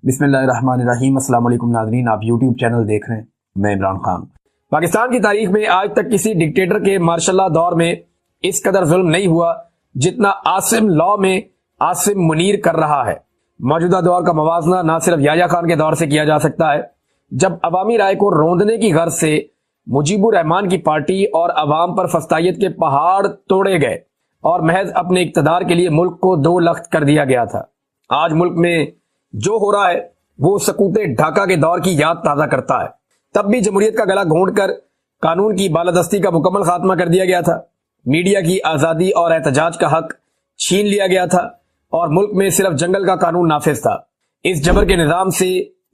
بسم اللہ الرحمن الرحیم۔ السلام علیکم ناظرین، آپ یوٹیوب چینل دیکھ رہے ہیں، میں عمران خان۔ پاکستان کی تاریخ میں آج تک کسی ڈکٹیٹر کے مارشل لا دور میں اس قدر ظلم نہیں ہوا جتنا عاصم لا میں عاصم منیر کر رہا ہے۔ موجودہ دور کا موازنہ نہ صرف یحییٰ خان کے دور سے کیا جا سکتا ہے، جب عوامی رائے کو روندنے کی غرض سے مجیب الرحمان کی پارٹی اور عوام پر فسطائیت کے پہاڑ توڑے گئے اور محض اپنے اقتدار کے لیے ملک کو دو لخت کر دیا گیا تھا۔ آج ملک میں جو ہو رہا ہے وہ سقوط ڈھاکہ کے دور کی یاد تازہ کرتا ہے۔ تب بھی جمہوریت کا گلا گھونٹ کر قانون کی بالادستی کا مکمل خاتمہ کر دیا گیا تھا، میڈیا کی آزادی اور احتجاج کا حق چھین لیا گیا تھا اور ملک میں صرف جنگل کا قانون نافذ تھا۔ اس جبر کے نظام سے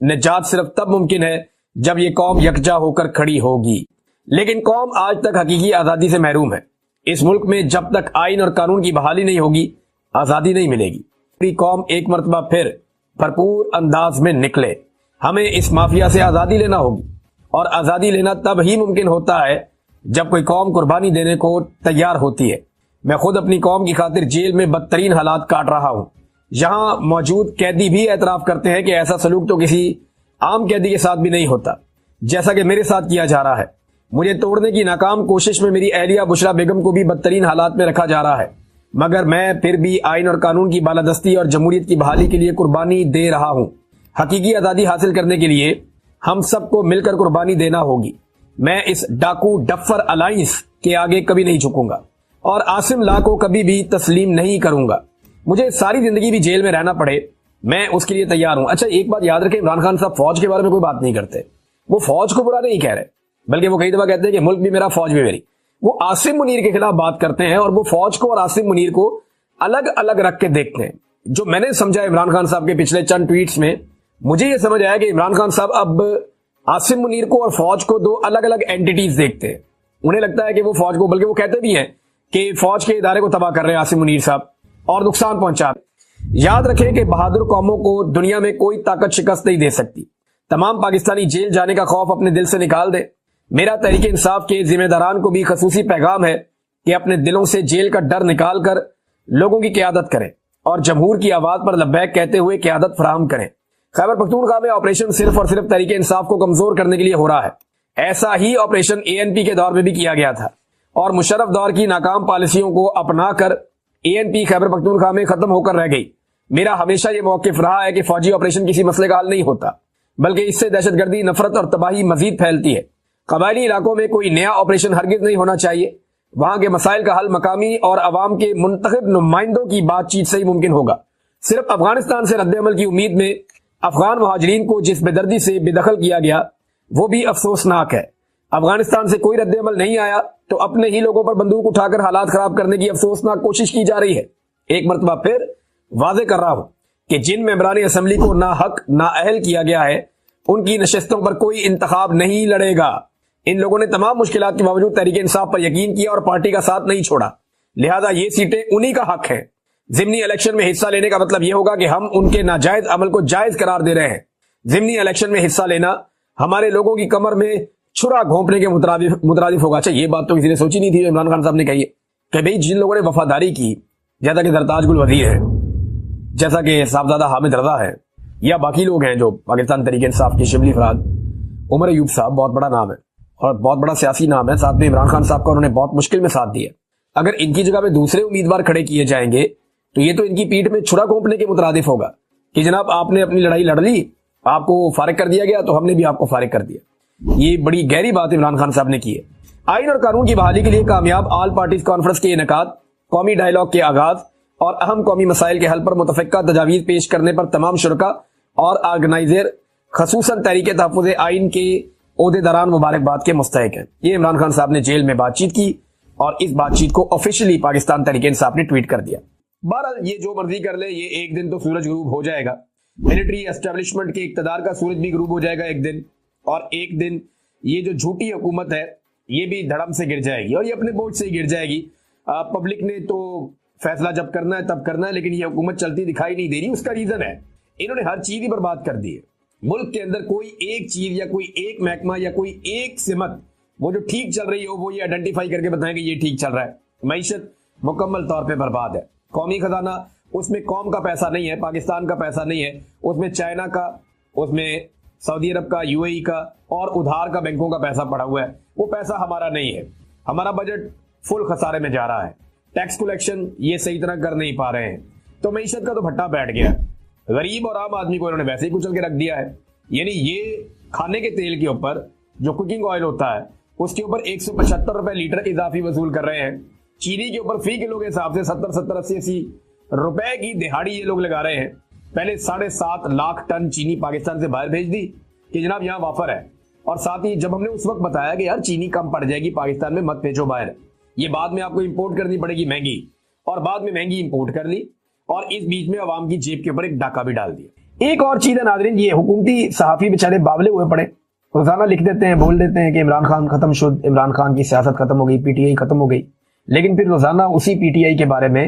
نجات صرف تب ممکن ہے جب یہ قوم یکجا ہو کر کھڑی ہوگی، لیکن قوم آج تک حقیقی آزادی سے محروم ہے۔ اس ملک میں جب تک آئین اور قانون کی بحالی نہیں ہوگی، آزادی نہیں ملے گی۔ پوری قوم ایک مرتبہ پھر بھرپور انداز میں نکلے۔ ہمیں اس مافیا سے آزادی لینا ہوگی، اور آزادی لینا تب ہی ممکن ہوتا ہے جب کوئی قوم قربانی دینے کو تیار ہوتی ہے۔ میں خود اپنی قوم کی خاطر جیل میں بدترین حالات کاٹ رہا ہوں۔ یہاں موجود قیدی بھی اعتراف کرتے ہیں کہ ایسا سلوک تو کسی عام قیدی کے ساتھ بھی نہیں ہوتا جیسا کہ میرے ساتھ کیا جا رہا ہے۔ مجھے توڑنے کی ناکام کوشش میں میری اہلیہ بشرا بیگم کو بھی بدترین حالات میں رکھا جا رہا ہے، مگر میں پھر بھی آئین اور قانون کی بالادستی اور جمہوریت کی بحالی کے لیے قربانی دے رہا ہوں۔ حقیقی آزادی حاصل کرنے کے لیے ہم سب کو مل کر قربانی دینا ہوگی۔ میں اس ڈاکو ڈفر الائنس کے آگے کبھی نہیں جھکوں گا اور عاصم لا کو کبھی بھی تسلیم نہیں کروں گا۔ مجھے ساری زندگی بھی جیل میں رہنا پڑے، میں اس کے لیے تیار ہوں۔ اچھا، ایک بات یاد رکھیں، عمران خان صاحب فوج کے بارے میں کوئی بات نہیں کرتے۔ وہ فوج کو برا نہیں کہہ رہے، بلکہ وہ کئی دفعہ کہتے ہیں کہ ملک بھی میرا، فوج بھی میری۔ وہ عاصم منیر کے خلاف بات کرتے ہیں اور وہ فوج کو اور عاصم منیر کو الگ الگ رکھ کے دیکھتے ہیں۔ جو میں نے سمجھا عمران خان صاحب کے پچھلے چند ٹویٹس میں، مجھے یہ سمجھ آیا کہ عمران خان صاحب اب عاصم منیر کو اور فوج کو دو الگ الگ اینٹیٹیز دیکھتے ہیں۔ انہیں لگتا ہے کہ وہ فوج کو، بلکہ وہ کہتے بھی ہیں کہ فوج کے ادارے کو تباہ کر رہے ہیں عاصم منیر صاحب اور نقصان پہنچا رہے ہیں۔ یاد رکھیں کہ بہادر قوموں کو دنیا میں کوئی طاقت شکست نہیں دے سکتی۔ تمام پاکستانی جیل جانے کا خوف اپنے دل سے نکال دیں۔ میرا تحریک انصاف کے ذمہ داران کو بھی خصوصی پیغام ہے کہ اپنے دلوں سے جیل کا ڈر نکال کر لوگوں کی قیادت کریں اور جمہور کی آواز پر لبیک کہتے ہوئے قیادت فراہم کریں۔ خیبر پختونخوا میں آپریشن صرف اور صرف تحریک انصاف کو کمزور کرنے کے لیے ہو رہا ہے۔ ایسا ہی آپریشن ANP کے دور میں بھی کیا گیا تھا اور مشرف دور کی ناکام پالیسیوں کو اپنا کر ANP خیبر پختونخوا میں ختم ہو کر رہ گئی۔ میرا ہمیشہ یہ موقف رہا ہے کہ فوجی آپریشن کسی مسئلے کا حل نہیں ہوتا، بلکہ اس سے دہشت گردی، نفرت اور تباہی مزید پھیلتی ہے۔ قبائلی علاقوں میں کوئی نیا آپریشن ہرگز نہیں ہونا چاہیے۔ وہاں کے مسائل کا حل مقامی اور عوام کے منتخب نمائندوں کی بات چیت سے ہی ممکن ہوگا۔ صرف افغانستان سے رد عمل کی امید میں افغان مہاجرین کو جس بے دردی سے بے دخل کیا گیا وہ بھی افسوسناک ہے۔ افغانستان سے کوئی رد عمل نہیں آیا تو اپنے ہی لوگوں پر بندوق اٹھا کر حالات خراب کرنے کی افسوسناک کوشش کی جا رہی ہے۔ ایک مرتبہ پھر واضح کر رہا ہوں کہ جن ممبران اسمبلی کو نا حق نا اہل کیا گیا ہے، ان کی نشستوں پر کوئی انتخاب نہیں لڑے گا۔ ان لوگوں نے تمام مشکلات کے باوجود تحریک انصاف پر یقین کیا اور پارٹی کا ساتھ نہیں چھوڑا، لہذا یہ سیٹیں انہی کا حق ہے۔ ضمنی الیکشن میں حصہ لینے کا مطلب یہ ہوگا کہ ہم ان کے ناجائز عمل کو جائز قرار دے رہے ہیں۔ ضمنی الیکشن میں حصہ لینا ہمارے لوگوں کی کمر میں چھرا گھونپنے کے مترادف ہوگا۔ اچھا، یہ بات تو کسی نے سوچی نہیں تھی، عمران خان صاحب نے کہی ہے کہ بھئی جن لوگوں نے وفاداری کی، جیسا کہ زرتاج گل وزیر ہے، جیسا کہ صاحبزادہ حامد رضا ہے، یا باقی لوگ ہیں جو پاکستان تحریک انصاف کے شمولی افراد، عمر ایوب صاحب بہت بڑا نام ہے اور بہت بڑا سیاسی نام ہے، ساتھ میں عمران خان صاحب کا انہوں نے بہت مشکل میں ساتھ دیا۔ اگر ان کی جگہ پہ دوسرے امیدوار کھڑے کیے جائیں گے تو یہ تو ان کی پیٹھ میں چھرا گھونپنے کے مترادف ہوگا کہ جناب آپ نے اپنی لڑائی لڑ لی، آپ کو فارغ کر دیا گیا تو ہم نے بھی آپ کو فارغ کر دیا۔ یہ بڑی گہری بات عمران خان صاحب نے کی ہے۔ آئین اور قانون کی بحالی کے لیے کامیاب آل پارٹیز کانفرنس کے انعقاد، قومی ڈائیلاگ کے آغاز اور اہم قومی مسائل کے حل پر متفقہ تجاویز پیش کرنے پر تمام شرکا اور آرگنائزر خصوصاً تحریک تحفظ آئین کے عہدیداران مبارکباد کے مستحق ہیں۔ یہ عمران خان صاحب نے جیل میں بات چیت کی اور اس بات چیت کو آفیشلی پاکستان تحریک انصاف نے ٹویٹ کر دیا۔ بہرحال یہ جو مرضی کر لے، یہ ایک دن تو سورج غروب ہو جائے گا۔ ملٹری اسٹیبلشمنٹ کے اقتدار کا سورج بھی غروب ہو جائے گا ایک دن، اور ایک دن یہ جو جھوٹی حکومت ہے یہ بھی دھڑم سے گر جائے گی، اور یہ اپنے بوجھ سے ہی گر جائے گی۔ پبلک نے تو فیصلہ جب کرنا ہے تب کرنا ہے، لیکن یہ حکومت چلتی دکھائی نہیں دے رہی۔ اس کا ریزن ہے انہوں نے ہر چیز ہی برباد کر دی ہے۔ ملک کے اندر کوئی ایک چیز یا کوئی ایک محکمہ یا کوئی ایک سمت وہ جو ٹھیک چل رہی ہو وہ یہ آئیڈینٹیفائی کر کے بتائیں کہ یہ ٹھیک چل رہا ہے۔ معیشت مکمل طور پہ برباد ہے۔ قومی خزانہ اس میں قوم کا پیسہ نہیں ہے، پاکستان کا پیسہ نہیں ہے، اس میں چائنا کا، اس میں سعودی عرب کا، یو اے ای کا اور ادھار کا بینکوں کا پیسہ پڑا ہوا ہے. وہ پیسہ ہمارا نہیں ہے. ہمارا بجٹ فل خسارے میں جا رہا ہے. ٹیکس کلیکشن یہ صحیح طرح کر نہیں پا رہے ہیں، تو معیشت کا تو بھٹا بیٹھ گیا. غریب اور عام آدمی کو انہوں نے ویسے ہی کچل کے رکھ دیا ہے. یعنی یہ کھانے کے تیل کے اوپر جو کوکنگ آئل ہوتا ہے اس کے اوپر 175 روپے لیٹر اضافی وصول کر رہے ہیں. چینی کے اوپر فی کلو کے حساب سے 70-80 روپے کی دہاڑی یہ لوگ لگا رہے ہیں. پہلے 7.5 لاکھ ٹن چینی پاکستان سے باہر بھیج دی کہ جناب یہاں وافر ہے. اور ساتھ ہی جب ہم نے اس وقت بتایا کہ یار چینی کم پڑ جائے گی پاکستان میں، مت بھیجو باہر، یہ بعد میں آپ کو امپورٹ کرنی پڑے گی مہنگی، اور بعد میں مہنگی امپورٹ کر لی اور اس بیچ میں عوام کی جیب کے اوپر ایک ڈاکہ بھی ڈال دیا. ایک اور چیز ہے ناظرین، یہ حکومتی صحافی بیچارے باولے ہوئے پڑے، روزانہ لکھ دیتے ہیں، بول دیتے ہیں کہ عمران خان ختم شد، عمران خان کی سیاست ختم ہو گئی، پی ٹی آئی ختم ہو گئی، لیکن پھر روزانہ اسی پی ٹی آئی کے بارے میں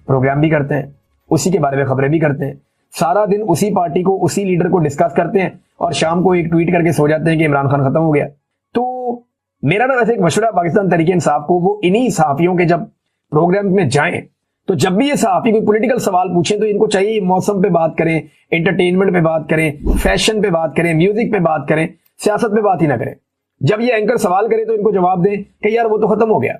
پروگرام بھی کرتے ہیں، اسی کے بارے میں خبریں بھی کرتے ہیں، سارا دن اسی پارٹی کو، اسی لیڈر کو ڈسکس کرتے ہیں، اور شام کو ایک ٹویٹ کر کے سو جاتے ہیں کہ عمران خان ختم ہو گیا. تو میرا نا ویسے ایک مشورہ پاکستان تحریک انصاف کو، وہ انہی صحافیوں کے جب پروگرام میں جائیں تو جب بھی یہ صحافی کوئی پولیٹیکل سوال پوچھیں تو ان کو چاہیے موسم پہ بات کریں، انٹرٹینمنٹ پہ بات کریں، فیشن پہ بات کریں، میوزک پہ بات کریں، سیاست پہ بات ہی نہ کریں. جب یہ اینکر سوال کرے تو ان کو جواب دیں کہ یار وہ تو ختم ہو گیا،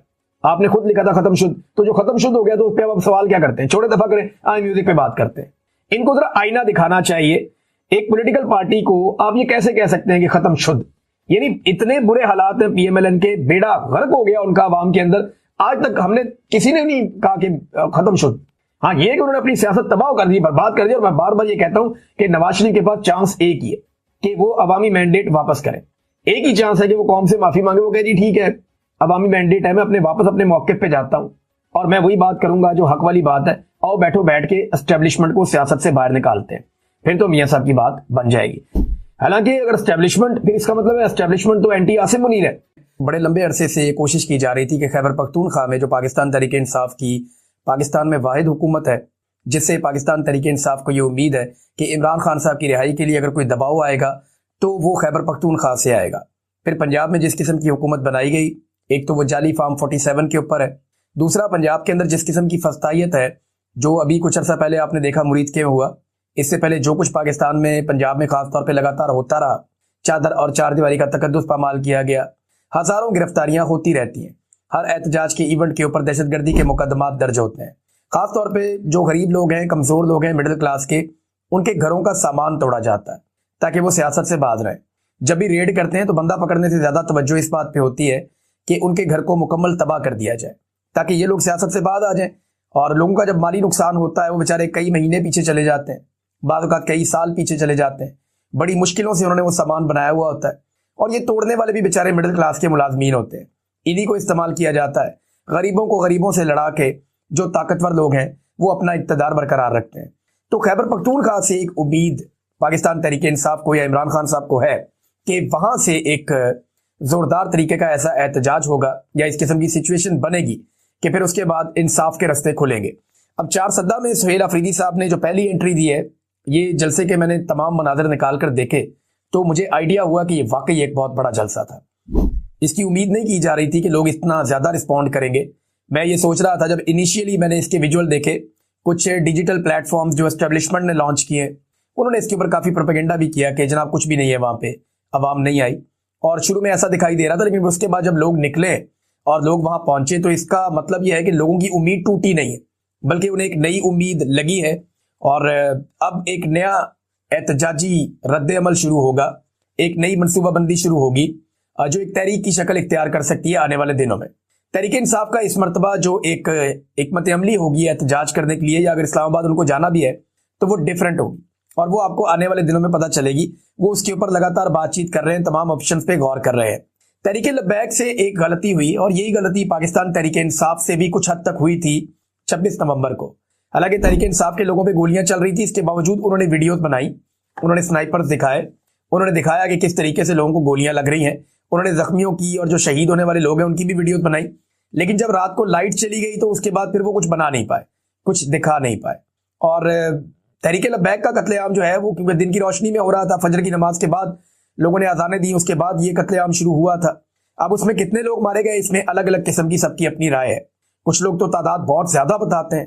آپ نے خود لکھا تھا ختم شد، تو جو ختم شد ہو گیا تو اس پہ آپ سوال کیا کرتے ہیں؟ چھوڑے دفعہ کریں، میوزک پہ بات کرتے ہیں. ان کو ذرا آئینہ دکھانا چاہیے. ایک پولیٹیکل پارٹی کو آپ یہ کیسے کہہ سکتے ہیں کہ ختم شد؟ یعنی اتنے برے حالات ہیں پی ایم ایل این کے، بیڑا غرق ہو گیا ان کا عوام کے اندر، آج تک ہم نے کسی نے نہیں کہا کہ ختم شد. ہاں یہ کہ انہوں نے اپنی سیاست تباہ کر دی، برباد کر دی. اور میں بار بار یہ کہتا ہوں کہ نواز شریف کے پاس چانس ایک ہی ہے کہ وہ عوامی مینڈیٹ واپس کریں. ایک ہی چانس ہے کہ وہ قوم سے معافی مانگے، وہ کہے جی ٹھیک ہے عوامی مینڈیٹ ہے، میں اپنے موقف پہ جاتا ہوں اور میں وہی بات کروں گا جو حق والی بات ہے، آؤ بیٹھ کے اسٹیبلشمنٹ کو سیاست سے باہر نکالتے ہیں، پھر تو میاں صاحب کی بات بن جائے گی. حالانکہ اگر اسٹیبلشمنٹ، پھر اس کا مطلب ہے اسٹیبلشمنٹ تو اینٹی عاصم منیر ہے. بڑے لمبے عرصے سے یہ کوشش کی جا رہی تھی کہ خیبر پختونخوا میں جو پاکستان تحریک انصاف کی پاکستان میں واحد حکومت ہے، جس سے پاکستان تحریک انصاف کو یہ امید ہے کہ عمران خان صاحب کی رہائی کے لیے اگر کوئی دباؤ آئے گا تو وہ خیبر پختونخوا سے آئے گا. پھر پنجاب میں جس قسم کی حکومت بنائی گئی، ایک تو وہ جعلی فارم 47 کے اوپر ہے، دوسرا پنجاب کے اندر جس قسم کی فسطائیت ہے جو ابھی کچھ عرصہ پہلے آپ نے دیکھا مرید کے میں ہوا، اس سے پہلے جو کچھ پاکستان میں پنجاب میں خاص طور پہ لگاتار ہوتا رہا، چادر اور چار دیواری کا تقدس پامال کیا گیا، ہزاروں گرفتاریاں ہوتی رہتی ہیں، ہر احتجاج کے ایونٹ کے اوپر دہشت گردی کے مقدمات درج ہوتے ہیں. خاص طور پہ جو غریب لوگ ہیں، کمزور لوگ ہیں، مڈل کلاس کے، ان کے گھروں کا سامان توڑا جاتا ہے تاکہ وہ سیاست سے باز رہیں. جب بھی ریڈ کرتے ہیں تو بندہ پکڑنے سے زیادہ توجہ اس بات پہ ہوتی ہے کہ ان کے گھر کو مکمل تباہ کر دیا جائے تاکہ یہ لوگ سیاست سے باز آ جائیں. اور لوگوں کا جب مالی نقصان ہوتا ہے وہ بیچارے کئی مہینے پیچھے چلے جاتے ہیں، بعض اوقات کئی سال پیچھے چلے جاتے ہیں. بڑی مشکلوں سے انہوں نے وہ سامان بنایا ہوا ہوتا ہے، اور یہ توڑنے والے بھی بیچارے مڈل کلاس کے ملازمین ہوتے ہیں. انہی کو استعمال کیا جاتا ہے. غریبوں کو غریبوں سے لڑا کے جو طاقتور لوگ ہیں وہ اپنا اقتدار برقرار رکھتے ہیں. تو خیبر پختونخوا سے ایک امید پاکستان تحریک انصاف کو یا عمران خان صاحب کو ہے کہ وہاں سے ایک زوردار طریقے کا ایسا احتجاج ہوگا یا اس قسم کی سچویشن بنے گی کہ پھر اس کے بعد انصاف کے رستے کھلیں گے. اب 4 سدہ میں سہیل آفریدی صاحب نے جو پہلی انٹری دی ہے، یہ جلسے کے میں نے تمام مناظر نکال کر دیکھے تو مجھے آئیڈیا ہوا کہ یہ واقعی ایک بہت بڑا جلسہ تھا. اس کی امید نہیں کی جا رہی تھی کہ لوگ اتنا زیادہ رسپونڈ کریں گے. میں یہ سوچ رہا تھا جب انیشیلی میں نے اس کے ویژول دیکھے، کچھ ڈیجیٹل پلیٹ فارمز جو اسٹیبلشمنٹ نے لانچ کیے، انہوں نے اس کے اوپر کافی پروپیگنڈا بھی کیا کہ جناب کچھ بھی نہیں ہے، وہاں پہ عوام نہیں آئی. اور شروع میں ایسا دکھائی دے رہا تھا، لیکن اس کے بعد جب لوگ نکلے اور لوگ وہاں پہنچے تو اس کا مطلب یہ ہے کہ لوگوں کی امید ٹوٹی نہیں ہے، بلکہ انہیں ایک نئی امید لگی ہے. اور اب ایک نیا احتجاجی رد عمل شروع ہوگا، ایک نئی منصوبہ بندی شروع ہوگی جو ایک تحریک کی شکل اختیار کر سکتی ہے آنے والے دنوں میں. تحریک انصاف کا اس مرتبہ جو ایک حکمت عملی ہوگی احتجاج کرنے کے لیے، یا اگر اسلام آباد ان کو جانا بھی ہے تو وہ ڈیفرنٹ ہوگی، اور وہ آپ کو آنے والے دنوں میں پتہ چلے گی. وہ اس کے اوپر لگاتار بات چیت کر رہے ہیں، تمام آپشنز پہ غور کر رہے ہیں. تحریک لبیک سے ایک غلطی ہوئی، اور یہی غلطی پاکستان تحریک انصاف سے بھی کچھ حد تک ہوئی تھی 26 نومبر کو. حالانکہ تحریک انصاف کے لوگوں پہ گولیاں چل رہی تھی، اس کے باوجود انہوں نے ویڈیوز بنائی، انہوں نے سنائپرز دکھائے، انہوں نے دکھایا کہ کس طریقے سے لوگوں کو گولیاں لگ رہی ہیں. انہوں نے زخمیوں کی اور جو شہید ہونے والے لوگ ہیں ان کی بھی ویڈیوز بنائی. لیکن جب رات کو لائٹ چلی گئی تو اس کے بعد پھر وہ کچھ بنا نہیں پائے، کچھ دکھا نہیں پائے. اور تحریک لبیک کا قتل عام جو ہے وہ کیونکہ دن کی روشنی میں ہو رہا تھا، فجر کی نماز کے بعد لوگوں نے اذانیں دی، اس کے بعد یہ قتل عام شروع ہوا تھا. اب اس میں کتنے لوگ مارے گئے، اس میں الگ الگ قسم کی سب کی اپنی رائے ہے. کچھ لوگ تو تعداد بہت زیادہ بتاتے ہیں،